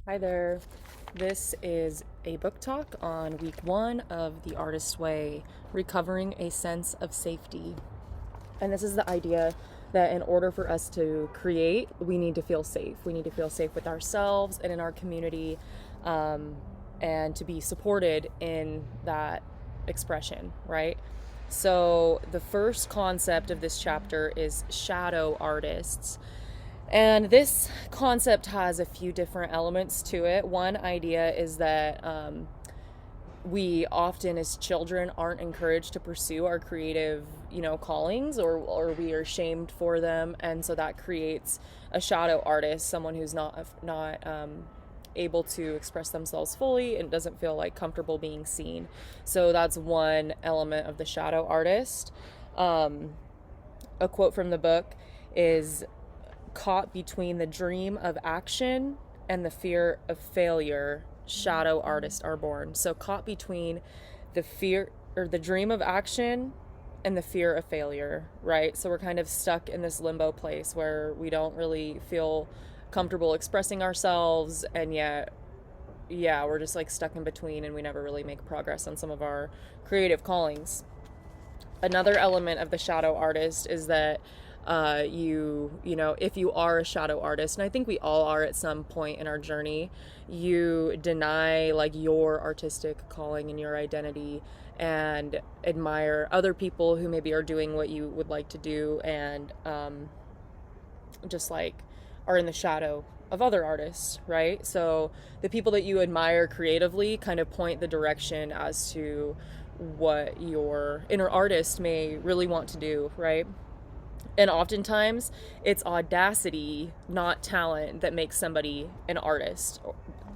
Hi there. This is a book talk on week 1 of The Artist's Way, recovering a sense of safety. And this is the idea that in order for us to create, we need to feel safe. We need to feel safe with ourselves and in our community, and to be supported in that expression, right? So, the first concept of this chapter is shadow artists. And this concept has a few different elements to it. One idea is that we often, as children, aren't encouraged to pursue our creative, callings, or we are shamed for them, and so that creates a shadow artist, someone who's not able to express themselves fully and doesn't feel like comfortable being seen. So that's one element of the shadow artist. A quote from the book is, "Caught between the dream of action and the fear of failure, shadow artists are born." So caught between the fear or the dream of action and the fear of failure, right? So we're kind of stuck in this limbo place where we don't really feel comfortable expressing ourselves, and yet we're just like stuck in between, and we never really make progress on some of our creative callings. Another element of the shadow artist is that if you are a shadow artist, and I think we all are at some point in our journey, you deny like your artistic calling and your identity and admire other people who maybe are doing what you would like to do, and just like are in the shadow of other artists, right? So the people that you admire creatively kind of point the direction as to what your inner artist may really want to do, right? And oftentimes it's audacity, not talent, that makes somebody an artist,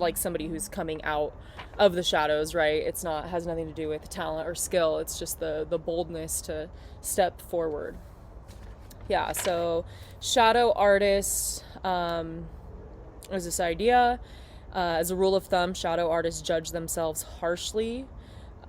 like somebody who's coming out of the shadows, right? It's not, has nothing to do with talent or skill. It's just the boldness to step forward. Yeah, so shadow artists is this idea. As a rule of thumb, shadow artists judge themselves harshly,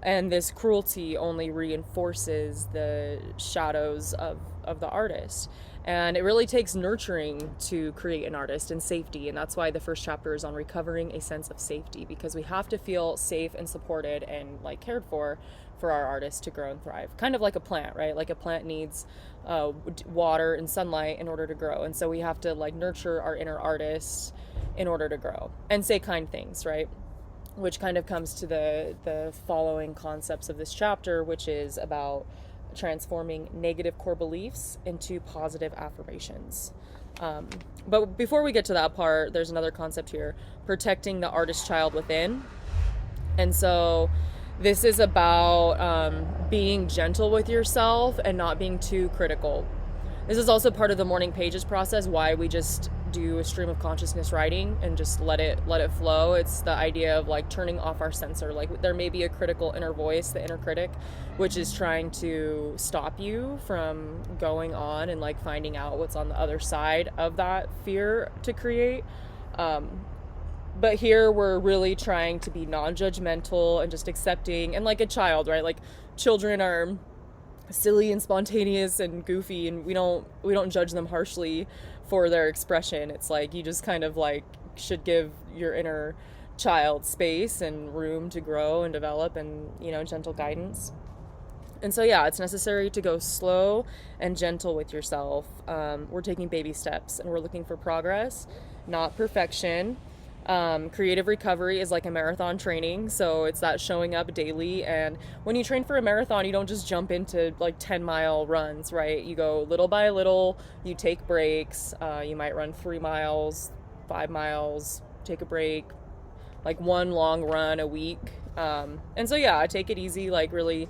and this cruelty only reinforces the shadows of the artist. And it really takes nurturing to create an artist, and safety, and that's why the first chapter is on recovering a sense of safety, because we have to feel safe and supported and like cared for our artists to grow and thrive, kind of like a plant, right? Like a plant needs water and sunlight in order to grow, and so we have to like nurture our inner artists in order to grow and say kind things, right? Which kind of comes to the following concepts of this chapter, which is about transforming negative core beliefs into positive affirmations. But before we get to that part, there's another concept here: protecting the artist child within. And so this is about being gentle with yourself and not being too critical. This is also part of the morning pages process, why we just do a stream of consciousness writing and just let it flow. It's the idea of like turning off our censor. Like there may be a critical inner voice, the inner critic, which is trying to stop you from going on and like finding out what's on the other side of that fear to create. But here we're really trying to be non-judgmental and just accepting, and like a child, right? Like children are silly and spontaneous and goofy, and we don't judge them harshly for their expression. It's like you just kind of like should give your inner child space and room to grow and develop, and gentle guidance. And so yeah, it's necessary to go slow and gentle with yourself. We're taking baby steps and we're looking for progress, not perfection. Creative recovery is like a marathon training, so it's that showing up daily. And when you train for a marathon, you don't just jump into like 10-mile runs, right? You go little by little, you take breaks. You might run 3 miles, 5 miles, take a break, like one long run a week. And so yeah, take it easy, like really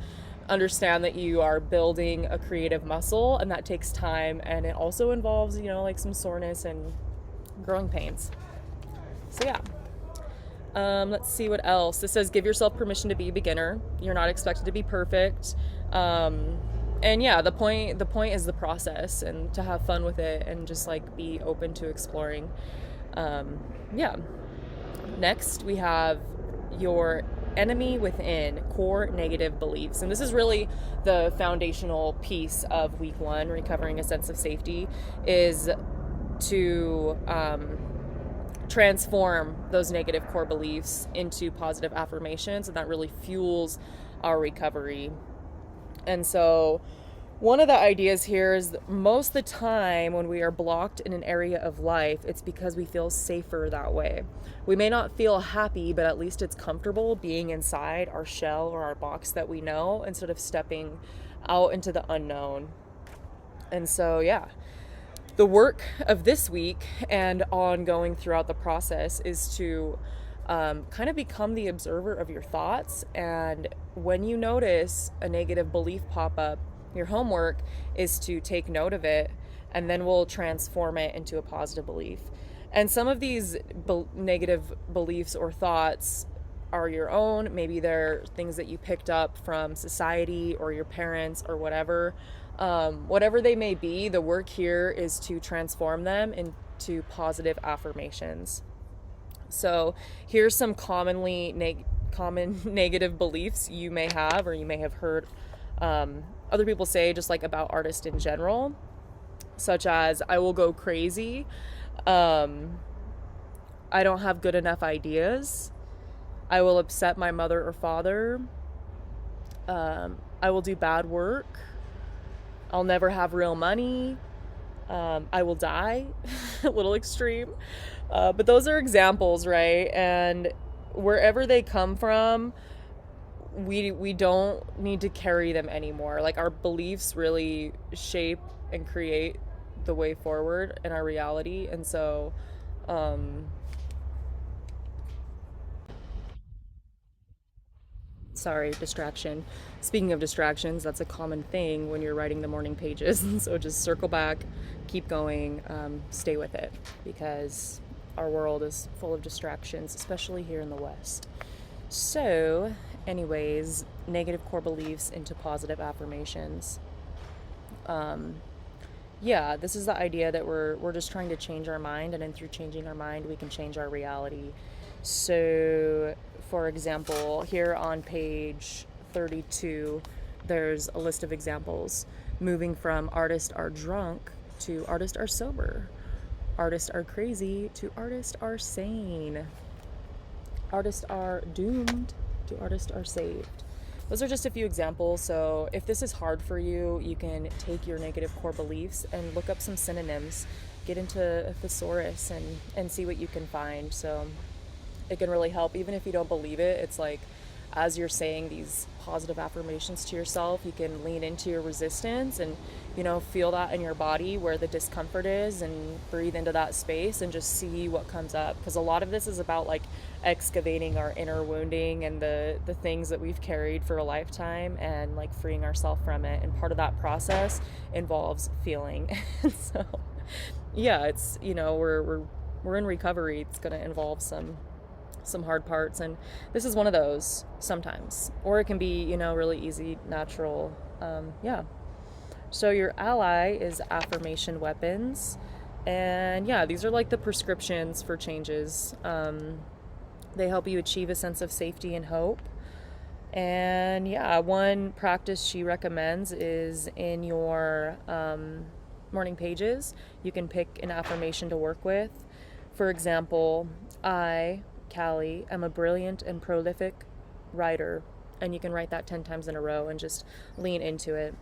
understand that you are building a creative muscle, and that takes time, and it also involves like some soreness and growing pains. So yeah, let's see what else. This says, give yourself permission to be a beginner. You're not expected to be perfect. And yeah, the point is the process, and to have fun with it, and just like be open to exploring. Yeah. Next, we have your enemy within, core negative beliefs. And this is really the foundational piece of week 1, recovering a sense of safety, is to transform those negative core beliefs into positive affirmations, and that really fuels our recovery. And so one of the ideas here is that most of the time when we are blocked in an area of life, it's because we feel safer that way. We may not feel happy, but at least it's comfortable being inside our shell or our box that we know, instead of stepping out into the unknown. And so, yeah, the work of this week and ongoing throughout the process is to kind of become the observer of your thoughts. And when you notice a negative belief pop up, your homework is to take note of it, and then we'll transform it into a positive belief. And some of these negative beliefs or thoughts are your own. Maybe they're things that you picked up from society or your parents or whatever. Whatever they may be, the work here is to transform them into positive affirmations. So here's some common negative beliefs you may have, or you may have heard other people say, just like about artists in general, such as, I will go crazy, I don't have good enough ideas, I will upset my mother or father, I will do bad work, I'll never have real money, I will die. A little extreme, but those are examples, right? And wherever they come from, we don't need to carry them anymore. Like, our beliefs really shape and create the way forward in our reality. And so sorry, distraction. Speaking of distractions, that's a common thing when you're writing the morning pages. So just circle back, keep going, stay with it, because our world is full of distractions, especially here in the West. So anyways, negative core beliefs into positive affirmations. Yeah, this is the idea that we're just trying to change our mind, and then through changing our mind, we can change our reality. So, for example, here on page 32, there's a list of examples, moving from artists are drunk to artists are sober, artists are crazy to artists are sane, artists are doomed to artists are saved. Those are just a few examples. So if this is hard for you, you can take your negative core beliefs and look up some synonyms, get into a thesaurus and see what you can find. So it can really help, even if you don't believe it. It's like, as you're saying these positive affirmations to yourself, you can lean into your resistance and, feel that in your body where the discomfort is, and breathe into that space and just see what comes up. Because a lot of this is about like excavating our inner wounding and the things that we've carried for a lifetime, and like freeing ourselves from it. And part of that process involves feeling. So yeah, it's, we're in recovery. It's going to involve some hard parts, and this is one of those sometimes, or it can be, really easy, natural. Yeah. So your ally is affirmation weapons, and yeah, these are like the prescriptions for changes. They help you achieve a sense of safety and hope. And yeah, one practice she recommends is in your morning pages, you can pick an affirmation to work with. For example, I, Callie, am a brilliant and prolific writer, and you can write that 10 times in a row and just lean into it.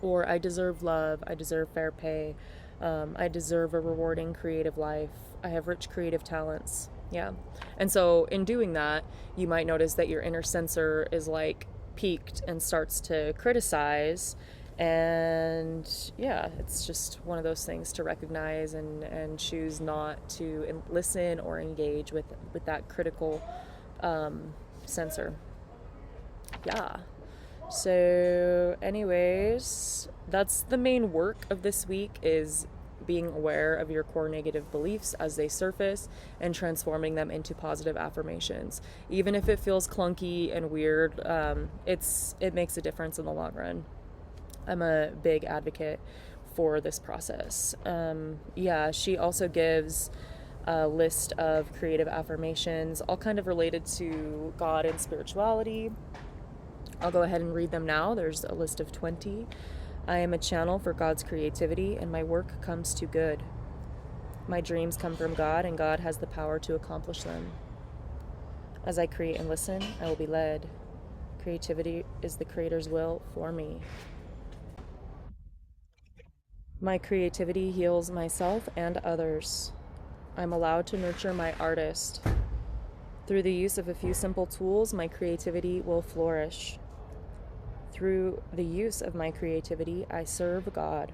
Or, I deserve love, I deserve fair pay, I deserve a rewarding creative life, I have rich creative talents. Yeah. And so in doing that, you might notice that your inner censor is like peaked and starts to criticize. And yeah, it's just one of those things to recognize and choose not to listen or engage with that critical censor. Yeah. So anyways, that's the main work of this week, is being aware of your core negative beliefs as they surface and transforming them into positive affirmations. Even if it feels clunky and weird, it makes a difference in the long run. I'm a big advocate for this process. Yeah, she also gives a list of creative affirmations, all kind of related to God and spirituality. I'll go ahead and read them now. There's a list of 20. I am a channel for God's creativity, and my work comes to good. My dreams come from God, and God has the power to accomplish them. As I create and listen, I will be led. Creativity is the Creator's will for me. My creativity heals myself and others. I'm allowed to nurture my artist. Through the use of a few simple tools, my creativity will flourish. Through the use of my creativity, I serve God.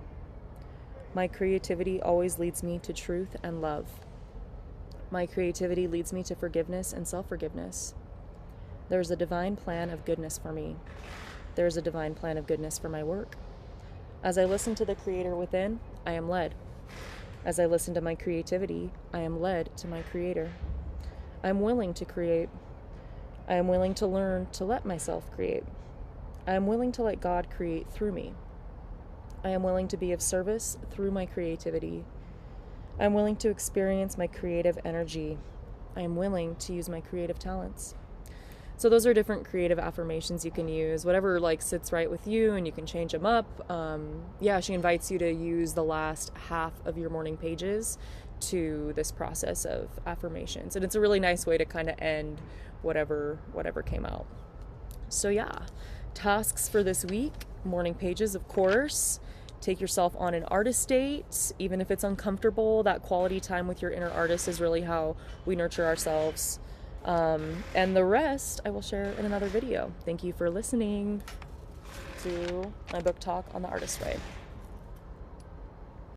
My creativity always leads me to truth and love. My creativity leads me to forgiveness and self-forgiveness. There's a divine plan of goodness for me. There's a divine plan of goodness for my work. As I listen to the Creator within, I am led. As I listen to my creativity, I am led to my Creator. I am willing to create. I am willing to learn to let myself create. I am willing to let God create through me. I am willing to be of service through my creativity. I am willing to experience my creative energy. I am willing to use my creative talents. So those are different creative affirmations you can use, whatever like sits right with you, and you can change them up. She invites you to use the last half of your morning pages to this process of affirmations. And it's a really nice way to kind of end whatever came out. So yeah, tasks for this week, morning pages, of course. Take yourself on an artist date, even if it's uncomfortable. That quality time with your inner artist is really how we nurture ourselves. And the rest I will share in another video. Thank you for listening to my book talk on the artist way.